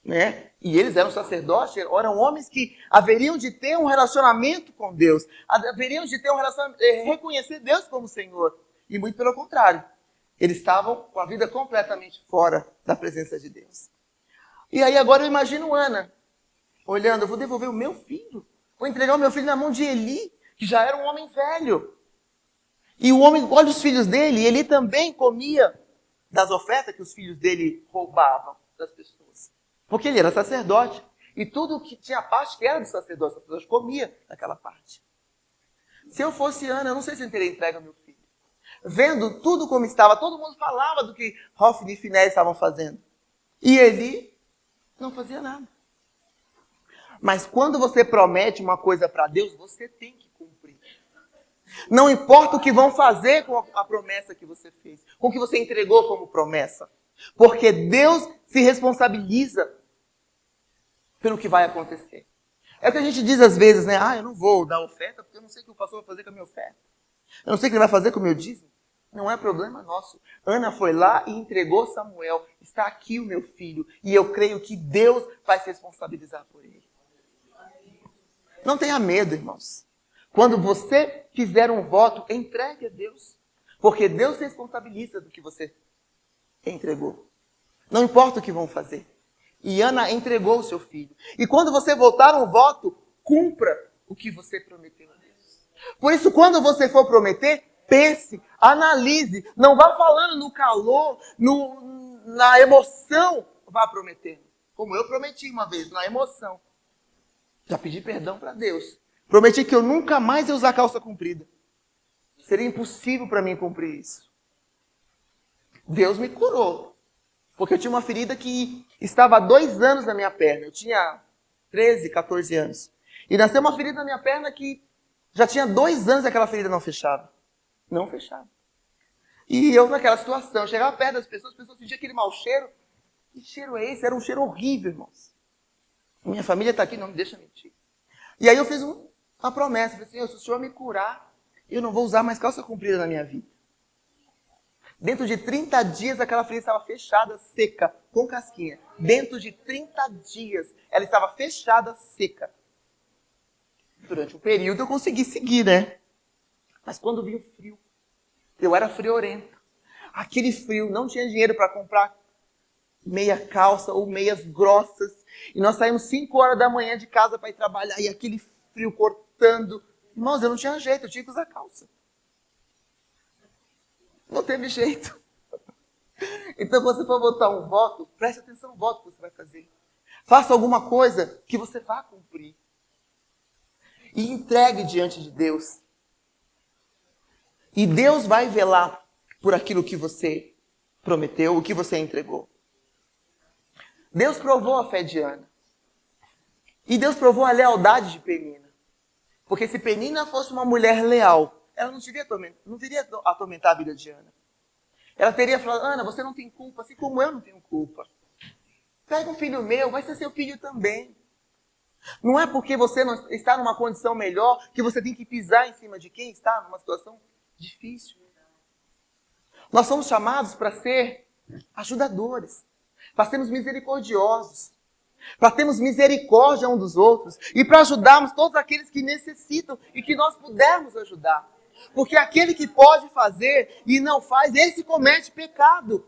Né? E eles eram sacerdotes, eram homens que haveriam de ter um relacionamento com Deus, haveriam de ter um relacionamento, reconhecer Deus como Senhor. E muito pelo contrário, eles estavam com a vida completamente fora da presença de Deus. E aí agora eu imagino Ana, olhando, eu vou devolver o meu filho, vou entregar o meu filho na mão de Eli, que já era um homem velho. E o homem, olha os filhos dele, e ele também comia das ofertas que os filhos dele roubavam das pessoas. Porque ele era sacerdote. E tudo que tinha parte que era do sacerdote, o sacerdote comia daquela parte. Se eu fosse Ana, eu não sei se eu teria entregue ao meu filho. Vendo tudo como estava, todo mundo falava do que Hofni e Finéias estavam fazendo. E Eli não fazia nada. Mas quando você promete uma coisa para Deus, você tem que cumprir. Não importa o que vão fazer com a promessa que você fez, com o que você entregou como promessa. Porque Deus se responsabiliza pelo que vai acontecer. É o que a gente diz às vezes, né? Eu não vou dar oferta porque eu não sei o que o pastor vai fazer com a minha oferta. Eu não sei o que ele vai fazer com o meu dízimo. Não é problema nosso. Ana foi lá e entregou Samuel. Está aqui o meu filho. E eu creio que Deus vai se responsabilizar por ele. Não tenha medo, irmãos. Quando você fizer um voto, entregue a Deus. Porque Deus se responsabiliza do que você entregou. Não importa o que vão fazer. E Ana entregou o seu filho. E quando você votar um voto, cumpra o que você prometeu a Deus. Por isso, quando você for prometer, pense, analise. Não vá falando no calor, na emoção. Vá prometendo. Como eu prometi uma vez, na emoção. Já pedi perdão para Deus. Prometi que eu nunca mais ia usar calça comprida. Seria impossível para mim cumprir isso. Deus me curou. Porque eu tinha uma ferida que estava há 2 anos na minha perna. Eu tinha 13, 14 anos. E nasceu uma ferida na minha perna que já tinha 2 anos que aquela ferida não fechava. Não fechava. E eu naquela situação, eu chegava perto das pessoas, as pessoas sentiam aquele mau cheiro. Que cheiro é esse? Era um cheiro horrível, irmãos. Minha família está aqui, não me deixa mentir. E aí eu fiz uma promessa. Falei assim, se o Senhor me curar, eu não vou usar mais calça comprida na minha vida. Dentro de 30 dias, aquela ferida estava fechada, seca, com casquinha. Dentro de 30 dias, ela estava fechada, seca. Durante um período eu consegui seguir, né? Mas quando vinha o frio, eu era friorento. Aquele frio, não tinha dinheiro para comprar meia calça ou meias grossas. E nós saímos 5 horas da manhã de casa para ir trabalhar. E aquele frio cortando. Irmãos, eu não tinha jeito, eu tinha que usar calça. Não teve jeito. Então, quando você for votar um voto, preste atenção no voto que você vai fazer. Faça alguma coisa que você vá cumprir. E entregue diante de Deus. E Deus vai velar por aquilo que você prometeu, o que você entregou. Deus provou a fé de Ana. E Deus provou a lealdade de Penina. Porque se Penina fosse uma mulher leal, ela não viria atormentar a vida de Ana. Ela teria falado, Ana, você não tem culpa, assim como eu não tenho culpa. Pega um filho meu, vai ser seu filho também. Não é porque você não está numa condição melhor que você tem que pisar em cima de quem está numa situação difícil. Nós somos chamados para ser ajudadores, para sermos misericordiosos, para termos misericórdia um dos outros e para ajudarmos todos aqueles que necessitam e que nós pudermos ajudar. Porque aquele que pode fazer e não faz, esse comete pecado.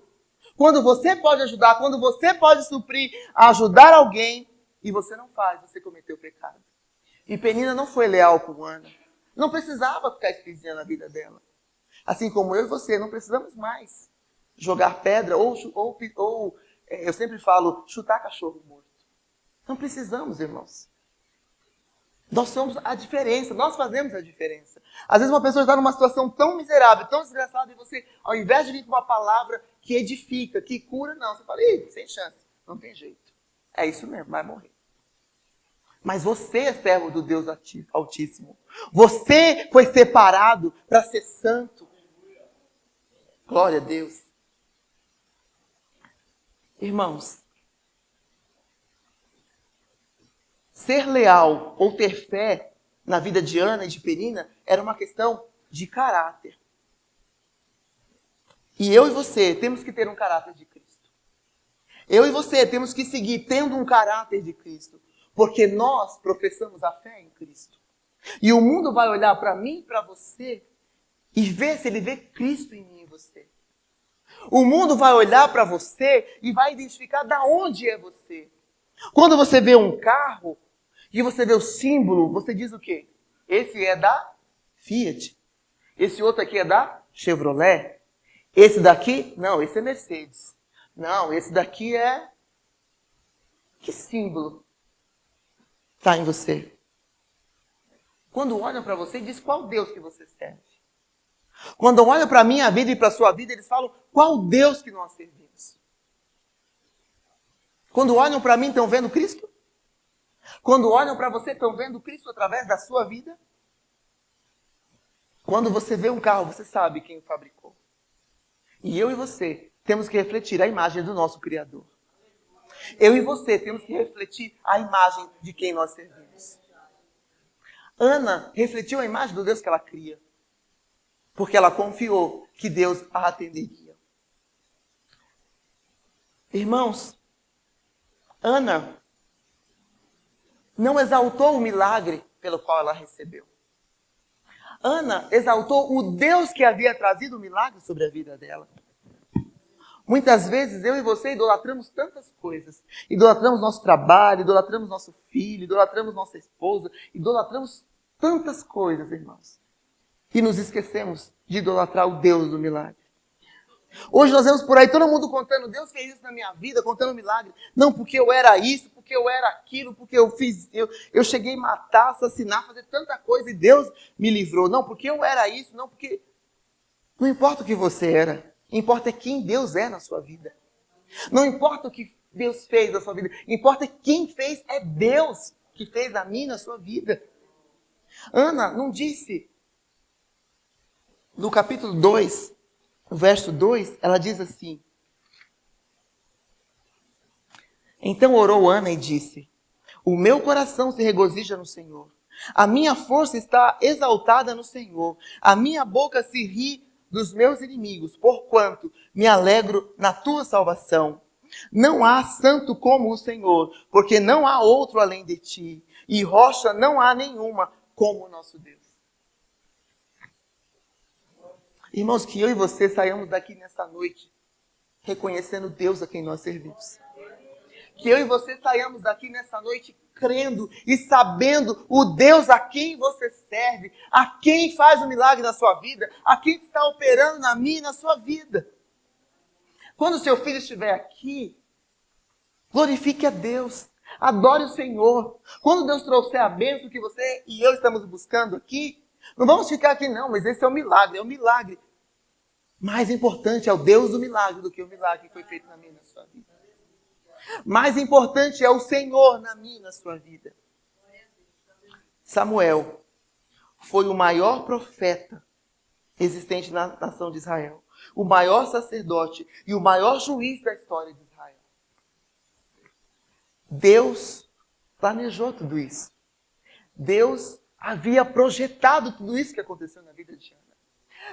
Quando você pode ajudar, quando você pode suprir, ajudar alguém e você não faz, você cometeu pecado. E Penina não foi leal com Ana. Não precisava ficar espizinhando a vida dela. Assim como eu e você, não precisamos mais jogar pedra ou eu sempre falo, chutar cachorro morto. Não precisamos, irmãos. Nós somos a diferença, nós fazemos a diferença. Às vezes uma pessoa está numa situação tão miserável, tão desgraçada, e você, ao invés de vir com uma palavra que edifica, que cura, não. Você fala, sem chance, não tem jeito. É isso mesmo, vai morrer. Mas você é servo do Deus Altíssimo. Você foi separado para ser santo. Glória a Deus. Irmãos, ser leal ou ter fé na vida de Ana e de Penina era uma questão de caráter. E eu e você temos que ter um caráter de Cristo. Eu e você temos que seguir tendo um caráter de Cristo. Porque nós professamos a fé em Cristo. E o mundo vai olhar para mim e para você e ver se ele vê Cristo em mim e você. O mundo vai olhar para você e vai identificar de onde é você. Quando você vê um carro e você vê o símbolo, você diz o quê? Esse é da Fiat. Esse outro aqui é da Chevrolet. Esse daqui, não, esse é Mercedes. Não, esse daqui é... Que símbolo está em você? Quando olham para você, diz qual Deus que você serve. Quando olham para a minha vida e para a sua vida, eles falam qual Deus que nós servimos. Quando olham para mim, estão vendo Cristo? Quando olham para você, estão vendo Cristo através da sua vida? Quando você vê um carro, você sabe quem o fabricou. E eu e você temos que refletir a imagem do nosso Criador. Eu e você temos que refletir a imagem de quem nós servimos. Ana refletiu a imagem do Deus que ela cria. Porque ela confiou que Deus a atenderia. Irmãos, Ana não exaltou o milagre pelo qual ela recebeu. Ana exaltou o Deus que havia trazido o milagre sobre a vida dela. Muitas vezes eu e você idolatramos tantas coisas. Idolatramos nosso trabalho, idolatramos nosso filho, idolatramos nossa esposa, idolatramos tantas coisas, irmãos. E nos esquecemos de idolatrar o Deus do milagre. Hoje nós vemos por aí todo mundo contando, Deus fez isso na minha vida, contando milagre. Não, porque eu era isso, porque eu era aquilo, porque eu cheguei a matar, assassinar, fazer tanta coisa e Deus me livrou. Não, porque eu era isso, não, porque... Não importa o que você era, importa quem Deus é na sua vida. Não importa o que Deus fez na sua vida, importa quem fez, é Deus que fez a mim na sua vida. Ana não disse, no capítulo 2, no verso 2, ela diz assim: então orou Ana e disse: o meu coração se regozija no Senhor, a minha força está exaltada no Senhor, a minha boca se ri dos meus inimigos, porquanto me alegro na tua salvação. Não há santo como o Senhor, porque não há outro além de ti, e rocha não há nenhuma como o nosso Deus. Irmãos, que eu e você saiamos daqui nessa noite reconhecendo Deus a quem nós servimos. Que eu e você saiamos daqui nessa noite crendo e sabendo o Deus a quem você serve, a quem faz o milagre na sua vida, a quem está operando na minha e na sua vida. Quando o seu filho estiver aqui, glorifique a Deus, adore o Senhor. Quando Deus trouxer a bênção que você e eu estamos buscando aqui, não vamos ficar aqui não, mas esse é um milagre. Mais importante é o Deus do milagre do que o milagre que foi feito na minha e na sua vida. Mais importante é o Senhor na minha e na sua vida. Samuel foi o maior profeta existente na nação de Israel. O maior sacerdote e o maior juiz da história de Israel. Deus planejou tudo isso. Deus havia projetado tudo isso que aconteceu na vida de Ana.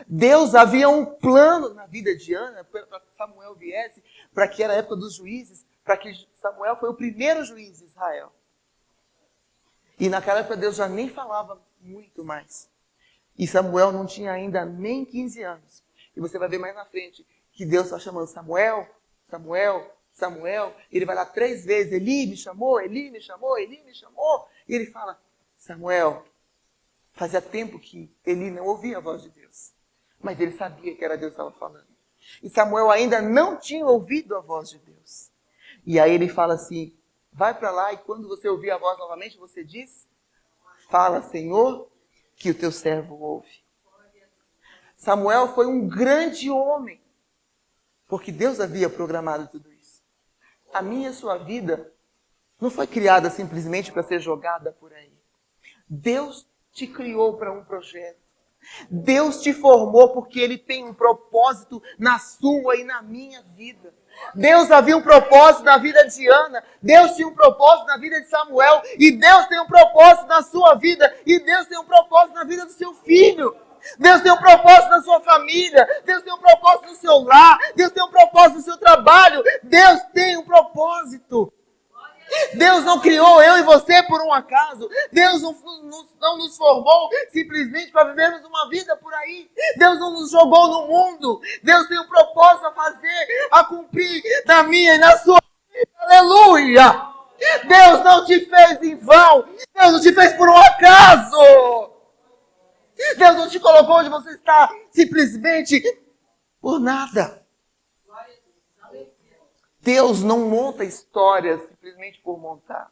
Deus havia um plano na vida de Ana para que Samuel viesse, para que era a época dos juízes, para que Samuel foi o primeiro juiz de Israel. E naquela época Deus já nem falava muito mais. E Samuel não tinha ainda nem 15 anos. E você vai ver mais na frente que Deus está chamando Samuel, Samuel, Samuel. E ele vai lá 3 vezes, Eli me chamou, Eli me chamou, Eli me chamou. E ele fala, Samuel, fazia tempo que Eli não ouvia a voz de Deus. Mas ele sabia que era Deus que estava falando. E Samuel ainda não tinha ouvido a voz de Deus. E aí ele fala assim, vai para lá e quando você ouvir a voz novamente, você diz, fala, Senhor, que o teu servo ouve. Samuel foi um grande homem, porque Deus havia programado tudo isso. A minha e a sua vida não foi criada simplesmente para ser jogada por aí. Deus te criou para um projeto. Deus te formou porque Ele tem um propósito na sua e na minha vida. Deus havia um propósito na vida de Ana, Deus tinha um propósito na vida de Samuel, e Deus tem um propósito na sua vida, e Deus tem um propósito na vida do seu filho. Deus tem um propósito na sua família, Deus tem um propósito no seu lar, Deus tem um propósito no seu trabalho, Deus tem um propósito. Deus não criou eu e você por um acaso. Deus não nos formou simplesmente para vivermos uma vida por aí. Deus não nos jogou no mundo. Deus tem um propósito a fazer, a cumprir na minha e na sua vida. Aleluia! Deus não te fez em vão. Deus não te fez por um acaso. Deus não te colocou onde você está simplesmente por nada. Deus não monta histórias simplesmente por montar.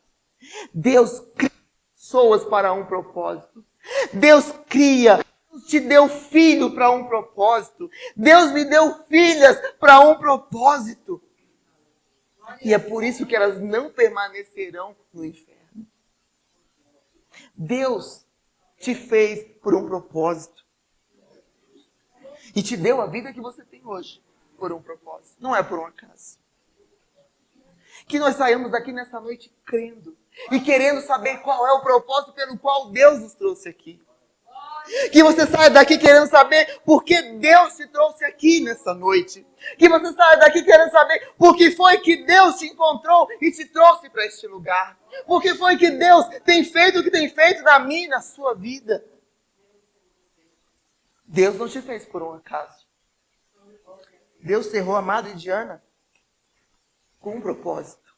Deus cria pessoas para um propósito. Deus cria. Deus te deu filho para um propósito. Deus me deu filhas para um propósito. E é por isso que elas não permanecerão no inferno. Deus te fez por um propósito. E te deu a vida que você tem hoje por um propósito. Não é por um acaso. Que nós saímos daqui nessa noite crendo e querendo saber qual é o propósito pelo qual Deus nos trouxe aqui. Que você saia daqui querendo saber por que Deus te trouxe aqui nessa noite. Que você saia daqui querendo saber por que foi que Deus te encontrou e te trouxe para este lugar. Por que foi que Deus tem feito o que tem feito na minha e na sua vida. Deus não te fez por um acaso. Deus cerrou a Madre Diana com um propósito.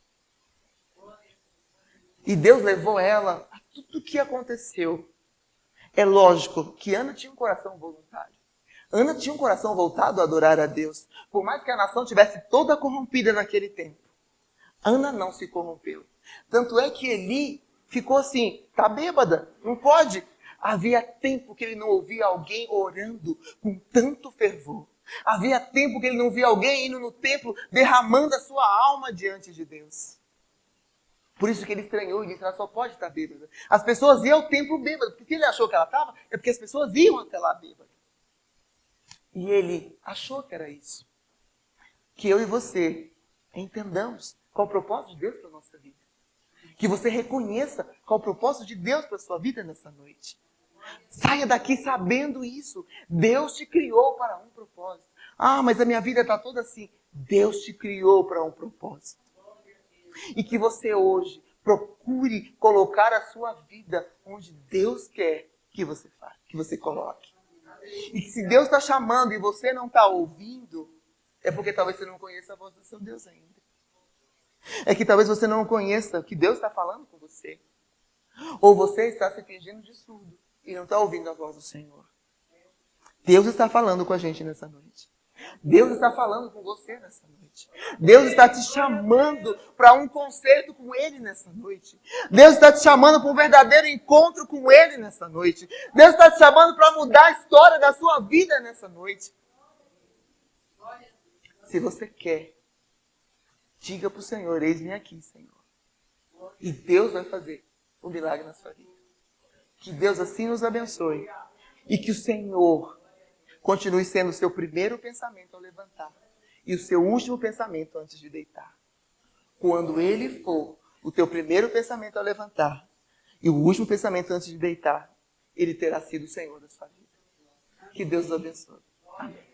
E Deus levou ela a tudo o que aconteceu. É lógico que Ana tinha um coração voluntário. Ana tinha um coração voltado a adorar a Deus. Por mais que a nação tivesse toda corrompida naquele tempo, Ana não se corrompeu. Tanto é que Eli ficou assim, tá bêbada, não pode. Havia tempo que ele não ouvia alguém orando com tanto fervor. Havia tempo que ele não via alguém indo no templo derramando a sua alma diante de Deus. Por isso que ele estranhou e disse, ela só pode estar bêbada. As pessoas iam ao templo bêbada, porque se ele achou que ela estava, é porque as pessoas iam até lá bêbada. E ele achou que era isso. Que eu e você entendamos qual é o propósito de Deus para a nossa vida. Que você reconheça qual é o propósito de Deus para a sua vida nessa noite. Saia daqui sabendo isso. Deus te criou para um propósito. Ah, mas a minha vida está toda assim. Deus te criou para um propósito. E que você hoje procure colocar a sua vida onde Deus quer que você faça, que você coloque. E que se Deus está chamando e você não está ouvindo, é porque talvez você não conheça a voz do seu Deus ainda. É que talvez você não conheça o que Deus está falando com você. Ou você está se fingindo de surdo e não está ouvindo a voz do Senhor. Deus está falando com a gente nessa noite. Deus está falando com você nessa noite. Deus está te chamando para um concerto com Ele nessa noite. Deus está te chamando para um verdadeiro encontro com Ele nessa noite. Deus está te chamando para mudar a história da sua vida nessa noite. Se você quer, diga para o Senhor, eis-me aqui, Senhor. E Deus vai fazer um milagre na sua vida. Que Deus assim nos abençoe. E que o Senhor continue sendo o seu primeiro pensamento ao levantar. E o seu último pensamento antes de deitar. Quando Ele for o teu primeiro pensamento ao levantar e o último pensamento antes de deitar, Ele terá sido o Senhor da sua vida. Que Deus os abençoe. Amém.